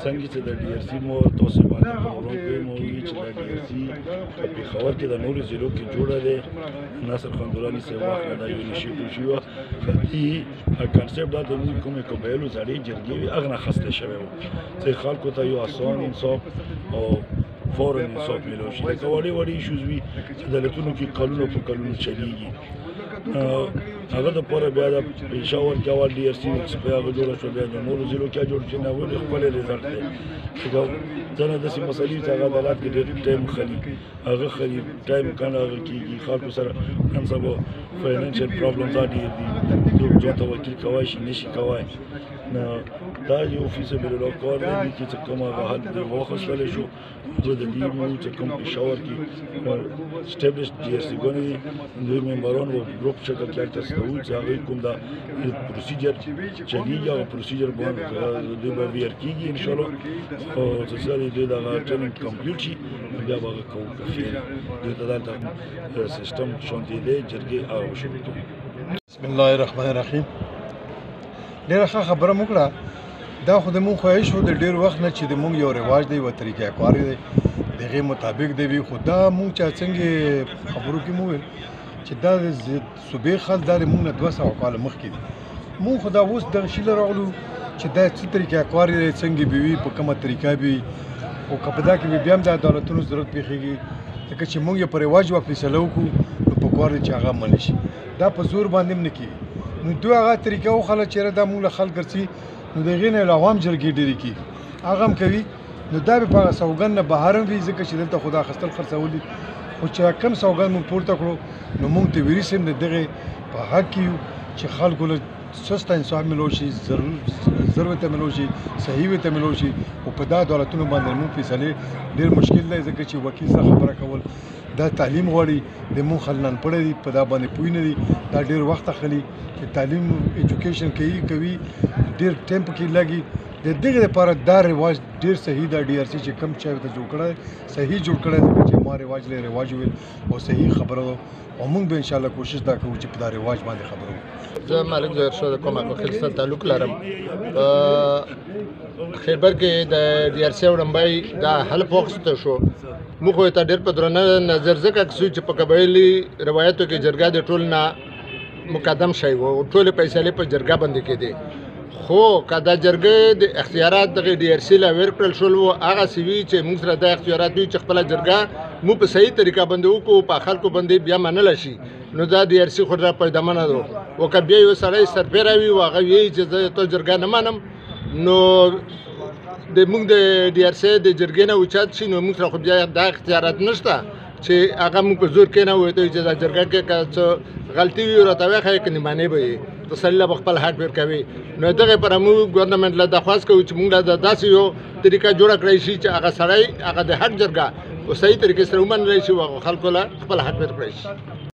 څنګه چې د ډي ار سي مو تاسو باندې پروګرام مو وی چې د ډي ار سي په خبر کې د نورو ضلعو کې جوړه ده ناصر خاندوراني سه واخ دا یو انیشیټیو شو خدي کانسپټ دا د کومې قبایلو زړې جرګې اغنه خسته شوی و چې خلکو ته یو اسان انصاف او فورا انصاف ملو شي لکه وړي وړي ایشوز وي چې دولتونو کې قانون په قانون چلیږي هغه د پوره بیا د پېښور کې اول ډي ار سي په هغه جوړه شو بیا د نورو ضلعو کې جوړ شي نه ولې خپل رزلټ دی ځنه داسې مسلې چې هغه عدالت کې ډېر ټایم خلي هغه خلي ټایم کنه هغه کېږي خلکو سره نن سبا فاینانشل پرابلمز دي څوک ځان ته وکیل کوای شي نشي کوای نه دا یو فیصبل الله کار دی چې کومه حل دی واخیستلی شو زه د دې مو چې کوم پېښور کې اسټابلیش ډي ار سي ګانې دي دوی ممبران و ګروپ شکل کې هلته څه کوي چې هغوی کوم دا پروسیجر چلیږي هغه پروسیجر باندې دوی به ویر کېږي انشاءالله او چې سره دوی دغه ټریننګ کمپلیټ شي بیا به هغه کوو که خیر دوی ته دلته سیسټم شونتې دی جرګې هغه شروع کوي بسم الله الرحمن الرحیم ډېره ښه خبره مو کړه دا خو د مونږ خواهش و د ډېر وخت نه چې د مونږ یو رواج دی یوه طریقه کار دی د هغې مطابق دی وي خو دا مونږ چې څنګه خبرو کې مو ویل چې دا د صوبې خاص دا د مونږ نه 200 کاله مخکې دی مونږ خو دا اوس دغه شي له راغلو چې دا څه طریقه کار دی څنګه به وي په کومه طریقه به وي خو که په دا کې بیا هم د عدالتونو ضرورت پېښېږي ځکه چې مونږ یې په رواج یوه فیصله وکړو نو په کار دی چې هغه عملی شي دا په زور باندې هم نه کېږي نو دوی هغه طریقه وښله چېرې دا مونږ له خلک ګرځي نو د هغې نه عوام جرګې ډېرې کېږي هغه هم کوي نو دا به په هغه سوګند نه بهر هم وي ځکه چې دلته خو دا اخیستل خرڅول دي خو چې کم سوګند مونږ پورته کړو نو مونږ ته ویري صاحب د دغې په حق کې یو چې خلکو له سسته انصاف ملو شي ضرورت ملو شي صحیح ورته ملو شي او په دا دولتونو باندې مونږ فیصلې ډېر مشکل دی ځکه چې وکیل سره خبره کول دا تعلیم غواړي د مونږ خلک نن پړی دي په دا باندې پوه نه دي دا ډېر وخت اخلي چې تعلیم ایجوکیشن کوي ډېر ټایم پکې لګي د دغې لپاره دا رواج ډېر صحیح دا ډي ار سي چې کوم چا ورته جوړ کړی صحیح جوړ کړی ځکه چې ما رواج له رواج ویل او صحیح خبره او موږ به انشاءالله کوشش دا کوو چې په دا رواج باندې خبرو زه مالک ظاهر شاه د کومک وکیل سره تعلق لرم خیبر کې د ډي ار سي وړاندې دا حل پوښتنه شو موږ ته ډېر په درنه نظر ځکه چې په قبایلي روایتو کې جرګه د ټول نه مقدم شوی و ټول فیصلې په جرګه باندې کېدې خو که دا جرګې د اختیارات دغه ډي ار سي له ورکړل شول و هغه څه وي چې موږ سره دا اختیارات وي چې خپله جرګه موږ په صحیح طریقه باندې وکړو په خلکو باندې بیا منلی شي نو دا ډي ار سي خو را پیدامنه ده او که بیا یو سړی سربیره وي او هغه وایي چې زه ته جرګه نه منم نو د موږ د ډي ار سي د جرګې نه اوچت شي نو موږ سره خو بیا دا اختیارات نشته چې هغه موږ په زور کې نه وایو چې دا جرګه کې که څه غلطي وي راته وښایي که نیمانې به یې تسلي به خپل حق ورکوي نو دغې لپاره موږ ګورنمنټ له درخواست کوو چې موږ له داسې یو طریقه جوړه کړی شي چې هغه سړی هغه د حق جرګه په صحیح طریقې سره ومنلی شي او هغه خلکو له خپل حق ورکړی شي